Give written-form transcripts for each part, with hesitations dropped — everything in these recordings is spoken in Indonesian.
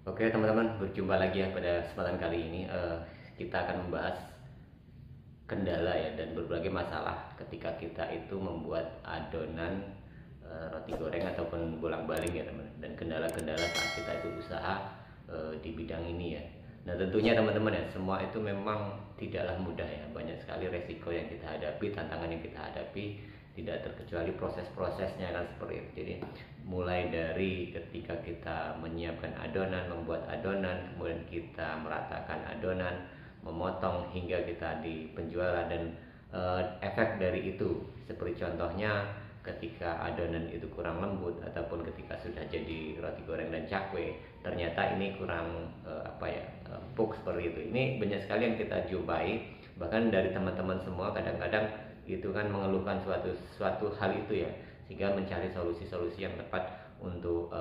Oke teman-teman, berjumpa lagi ya pada kesempatan kali ini. Kita akan membahas kendala ya dan berbagai masalah ketika kita itu membuat adonan roti goreng ataupun bolang-baling ya teman. Dan kendala-kendala saat kita itu usaha di bidang ini ya. Nah tentunya teman-teman ya, semua itu memang tidaklah mudah ya. Banyak sekali resiko yang kita hadapi, tantangan yang kita hadapi, tidak terkecuali proses-prosesnya kan seperti itu. Jadi mulai dari ketika kita menyiapkan adonan, membuat adonan, kemudian kita meratakan adonan, memotong hingga kita di penjualan dan efek dari itu seperti contohnya ketika adonan itu kurang lembut ataupun ketika sudah jadi roti goreng dan cakwe ternyata ini kurang empuk seperti itu. Ini banyak sekali yang kita jumpai, bahkan dari teman-teman semua kadang-kadang itu kan mengeluhkan suatu hal itu ya, sehingga mencari solusi-solusi yang tepat untuk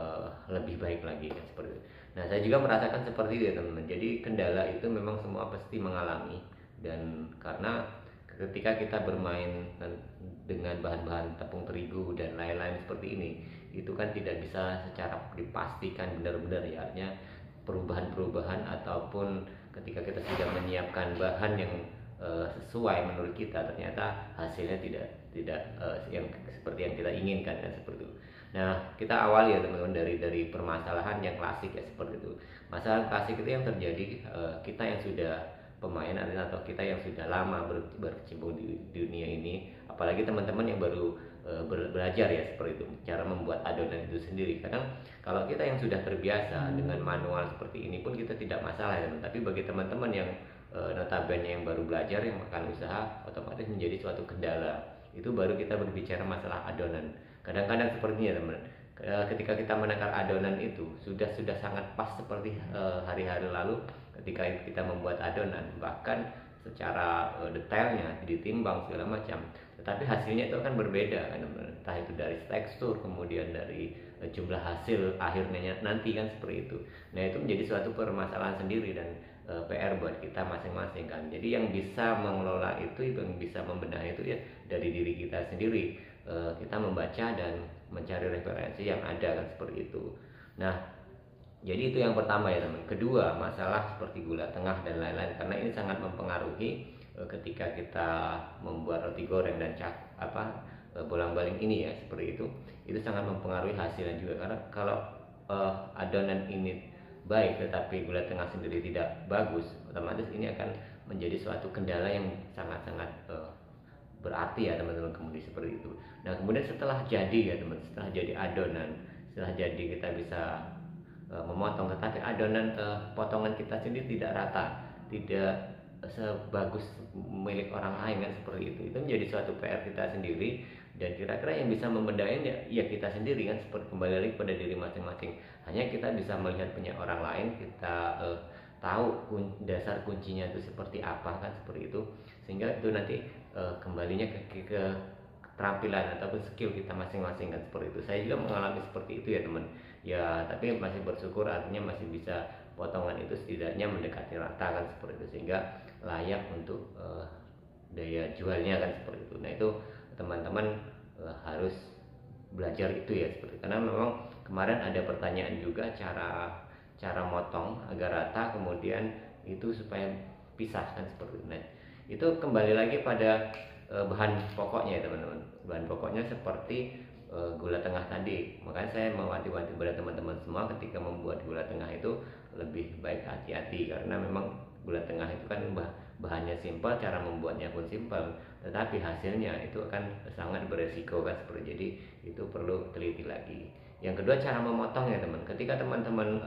lebih baik lagi kan seperti itu. Nah saya juga merasakan seperti itu ya teman-teman. Jadi kendala itu memang semua pasti mengalami, dan karena ketika kita bermain dengan bahan-bahan tepung terigu dan lain-lain seperti ini, itu kan tidak bisa secara dipastikan benar-benar ya, artinya perubahan-perubahan ataupun ketika kita sudah menyiapkan bahan yang sesuai menurut kita ternyata hasilnya tidak yang seperti yang kita inginkan kan seperti itu. Nah kita awali ya teman-teman dari permasalahan yang klasik ya seperti itu. Masalah klasik itu yang terjadi kita yang sudah pemain atau kita yang sudah lama berkecimpung di dunia ini, apalagi teman-teman yang baru belajar ya seperti itu cara membuat adonan itu sendiri. Kadang kalau kita yang sudah terbiasa dengan manual seperti ini pun kita tidak masalah ya, tapi bagi teman-teman yang notabene yang baru belajar, yang akan usaha, otomatis menjadi suatu kendala. Itu baru kita berbicara masalah adonan. Kadang-kadang sepertinya teman, ketika kita menakar adonan itu sudah sangat pas seperti hari-hari lalu ketika kita membuat adonan, bahkan secara detailnya ditimbang segala macam, tetapi hasilnya itu akan berbeda kan, entah itu dari tekstur kemudian dari jumlah hasil akhirnya nanti kan seperti itu. Nah itu menjadi suatu permasalahan sendiri dan PR buat kita masing-masing kan. Jadi yang bisa mengelola itu, yang bisa membenahi itu ya dari diri kita sendiri. Kita membaca dan mencari referensi yang ada kan seperti itu. Nah jadi itu yang pertama ya teman. Kedua, masalah seperti gula tengah dan lain-lain, karena ini sangat mempengaruhi ketika kita membuat roti goreng dan bolang-baling ini ya seperti itu. Itu sangat mempengaruhi hasilnya juga, karena kalau adonan ini baik tetapi gula tengah sendiri tidak bagus, otomatis ini akan menjadi suatu kendala yang sangat-sangat berarti ya teman-teman, kemudian seperti itu. Nah kemudian setelah jadi ya teman, setelah jadi adonan, setelah jadi kita bisa memotong, tetapi adonan potongan kita sendiri tidak rata, tidak sebagus milik orang lain kan seperti itu menjadi suatu PR kita sendiri. Dan kira-kira yang bisa membedain ya kita sendiri kan, seperti kembali lagi pada diri masing-masing. Hanya kita bisa melihat punya orang lain, kita tahu dasar kuncinya itu seperti apa kan seperti itu, sehingga itu nanti kembalinya ke keterampilan ataupun skill kita masing-masing kan seperti itu. Saya juga mengalami seperti itu ya teman ya, tapi masih bersyukur, artinya masih bisa potongan itu setidaknya mendekati rata kan seperti itu, sehingga layak untuk daya jualnya kan seperti itu. Nah itu teman-teman harus belajar itu ya seperti itu. Karena memang kemarin ada pertanyaan juga cara motong agar rata kemudian itu supaya pisah kan seperti itu. Nah itu kembali lagi pada bahan pokoknya ya teman-teman. Bahan pokoknya seperti gula tengah tadi. Makanya saya mewanti-wanti pada teman-teman semua ketika membuat gula tengah itu lebih baik hati-hati, karena memang gula tengah itu kan bahannya simpel, cara membuatnya pun simpel, tetapi hasilnya itu akan sangat beresiko kan seperti. Jadi itu perlu teliti lagi. Yang kedua, cara memotongnya teman. Ketika teman-teman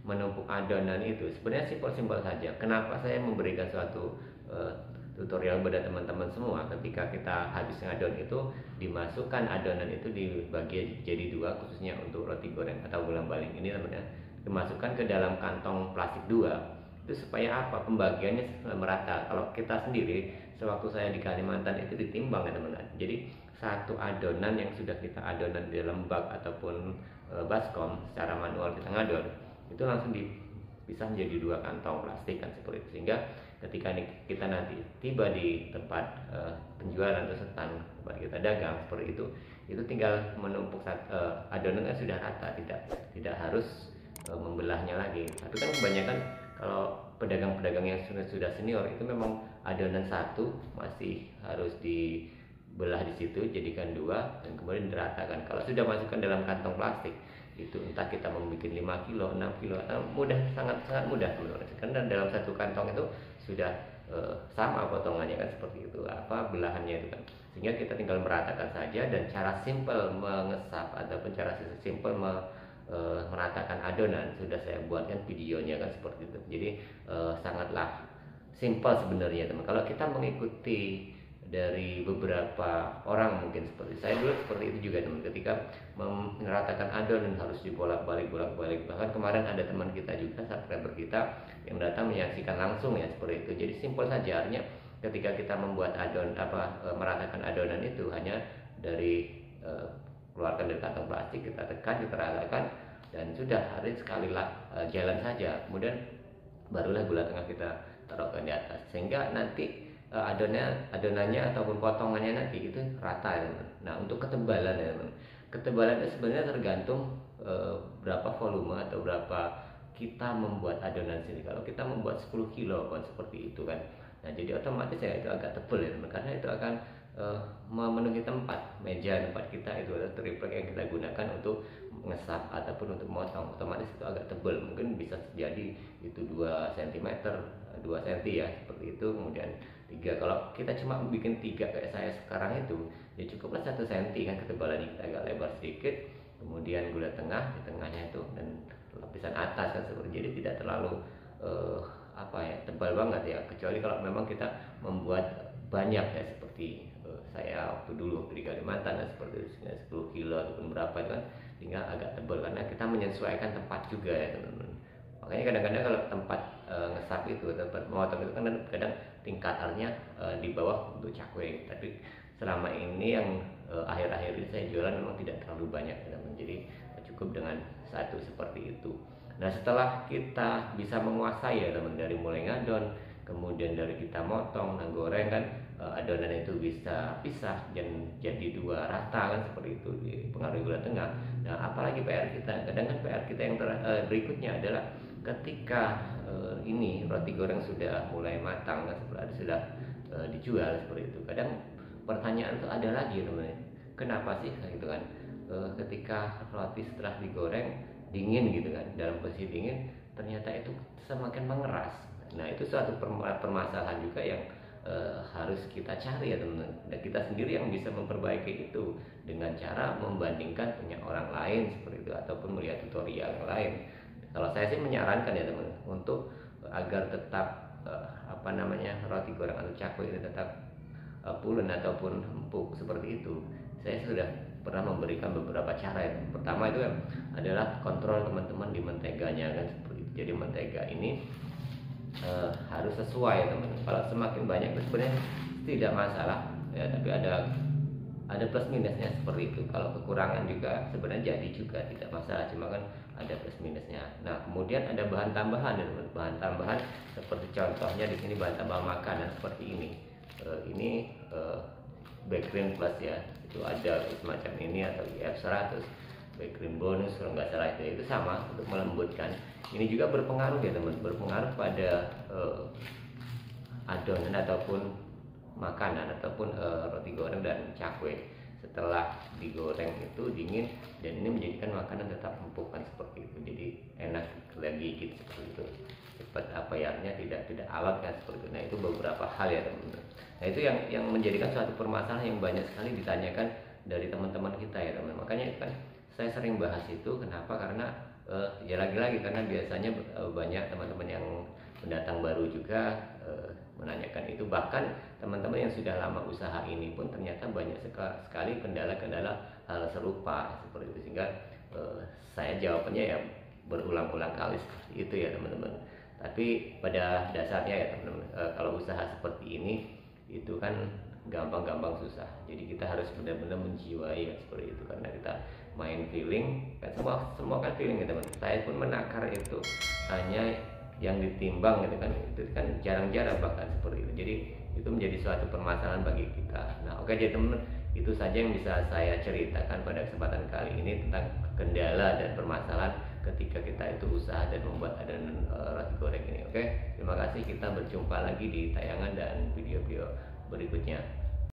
menumpuk adonan itu sebenarnya simpel-simpel saja. Kenapa saya memberikan suatu tutorial pada teman-teman semua? Ketika kita habis ngadon itu, dimasukkan adonan itu dibagi jadi dua, khususnya untuk roti goreng atau bolang-baling ini namanya, dimasukkan ke dalam kantong plastik dua. Itu supaya apa? Pembagiannya merata. Kalau kita sendiri, sewaktu saya di Kalimantan itu ditimbang ya teman-teman. Jadi satu adonan yang sudah kita adonan di dalam bak ataupun baskom secara manual kita ngadon, itu langsung dipisah menjadi dua kantong plastik kan seperti itu. Sehingga ketika kita nanti tiba di tempat penjualan atau stand tempat kita dagang seperti itu tinggal menumpuk adonannya sudah rata, tidak harus membelahnya lagi. Tapi kan kebanyakan kalau pedagang-pedagang yang sudah senior itu memang adonan satu masih harus dibelah di situ, jadikan dua dan kemudian diratakan. Kalau sudah masukkan dalam kantong plastik itu entah kita membuat 5 kilo, 6 kilo, mudah, sangat mudah karena dalam satu kantong itu sudah sama potongannya kan, seperti itu belahannya itu kan, sehingga kita tinggal meratakan saja. Dan cara simple mengesap ataupun cara simple meratakan adonan sudah saya buatkan videonya kan, seperti itu. Jadi sangatlah simple sebenarnya teman. Kalau kita mengikuti dari beberapa orang, mungkin seperti saya dulu seperti itu juga teman, ketika meratakan adonan harus dibolak-balik. Bahkan kemarin ada teman kita juga, subscriber kita, yang datang menyaksikan langsung ya, seperti itu. Jadi simpel saja, artinya ketika kita membuat meratakan adonan itu hanya dari keluarkan dari kantong plastik, kita tekan, kita ratakan, dan sudah, hari sekali jalan saja. Kemudian barulah gula tengah kita taruhkan di atas, sehingga nanti adonannya ataupun potongannya nanti itu rata ya teman. Nah, untuk ketebalan ya teman, ketebalan itu sebenarnya tergantung berapa volume atau berapa kita membuat adonan sini. Kalau kita membuat 10 kilo kan, seperti itu kan, nah jadi otomatis ya itu agak tebal ya teman, karena itu akan memenuhi meja tempat kita itu, atau triplek yang kita gunakan untuk mengesap ataupun untuk motong, otomatis itu agak tebal, mungkin bisa jadi itu 2 cm, 2 cm ya, seperti itu. Kemudian 3, kalau kita cuma bikin 3 kayak saya sekarang itu, ya cukuplah 1 cm kan ketebalannya, kita agak lebar sedikit, kemudian gula tengah di tengahnya itu, dan lapisan atas kan, seperti, jadi tidak terlalu tebal banget ya, kecuali kalau memang kita membuat banyak ya, seperti saya waktu dulu di Kalimantan seperti 10 kilo ataupun berapa itu kan, tinggal agak tebal karena kita menyesuaikan tempat juga ya teman-teman. Makanya kadang-kadang kalau tempat ngesap itu, tempat memotong itu kan kadang tingkatannya di bawah untuk cakwe. Tapi selama ini yang akhir-akhir ini saya jualan memang tidak terlalu banyak teman-teman, jadi cukup dengan satu seperti itu. Nah, setelah kita bisa menguasai ya teman, dari mulai ngadon, kemudian dari kita motong, goreng kan, adonan itu bisa pisah dan jadi 2 rata kan, seperti itu, dipengaruhi gula tengah. Nah, apalagi PR kita, kadang kan PR kita yang berikutnya adalah ketika ini roti goreng sudah mulai matang kan, sudah dijual seperti itu. Kadang pertanyaan itu ada lagi teman, kenapa sih gitu kan, ketika roti setelah digoreng dingin gitu kan, dalam posisi dingin, ternyata itu semakin mengeras. Nah, itu suatu permasalahan juga yang harus kita cari ya teman-teman, dan kita sendiri yang bisa memperbaiki itu dengan cara membandingkan punya orang lain seperti itu, ataupun melihat tutorial yang lain. Kalau saya sih menyarankan ya teman, untuk agar tetap roti goreng atau cakwe ini tetap pulen ataupun empuk seperti itu, saya sudah pernah memberikan beberapa cara ya. Pertama itu adalah kontrol teman-teman di menteganya kan, seperti itu. Jadi mentega ini harus sesuai ya teman. Kalau semakin banyak itu sebenarnya tidak masalah ya, tapi ada plus minusnya seperti itu. Kalau kekurangan juga sebenarnya jadi juga tidak masalah, cuma kan ada plus minusnya. Nah, kemudian ada bahan tambahan ya teman. Bahan tambahan seperti contohnya di sini bahan tambahan makanan seperti ini. Ini background plus ya, itu ada semacam ini atau IF100 background bonus kalau nggak salah, itu sama untuk melembutkan. Ini juga berpengaruh ya teman, berpengaruh pada adonan ataupun makanan ataupun roti goreng dan cakwe. Setelah digoreng itu dingin, dan ini menjadikan makanan tetap empuk kan, seperti itu. Jadi enak lagi gitu, seperti itu. Cepat tidak alot kan, seperti itu. Nah, itu beberapa hal ya teman-teman. Nah, itu yang menjadikan suatu permasalahan yang banyak sekali ditanyakan dari teman-teman kita ya teman. Makanya kan saya sering bahas itu, kenapa? Karena ya lagi-lagi karena biasanya banyak teman-teman yang pendatang baru juga menanyakan itu. Bahkan teman-teman yang sudah lama usaha ini pun ternyata banyak sekali kendala-kendala hal serupa seperti itu, sehingga saya jawabannya ya berulang-ulang kali seperti itu ya teman-teman. Tapi pada dasarnya ya teman-teman, kalau usaha seperti ini itu kan gampang-gampang susah. Jadi kita harus benar-benar menjiwai ya, seperti itu, karena kita main feeling kan, semua kan feeling ya teman. Saya pun menakar itu hanya yang ditimbang gitu kan, itu kan jarang-jarang bahkan seperti itu. Jadi itu menjadi suatu permasalahan bagi kita. Nah, oke jadi teman, itu saja yang bisa saya ceritakan pada kesempatan kali ini tentang kendala dan permasalahan ketika kita itu usaha dan membuat adonan roti goreng ini. Oke, terima kasih, kita berjumpa lagi di tayangan dan video-video berikutnya.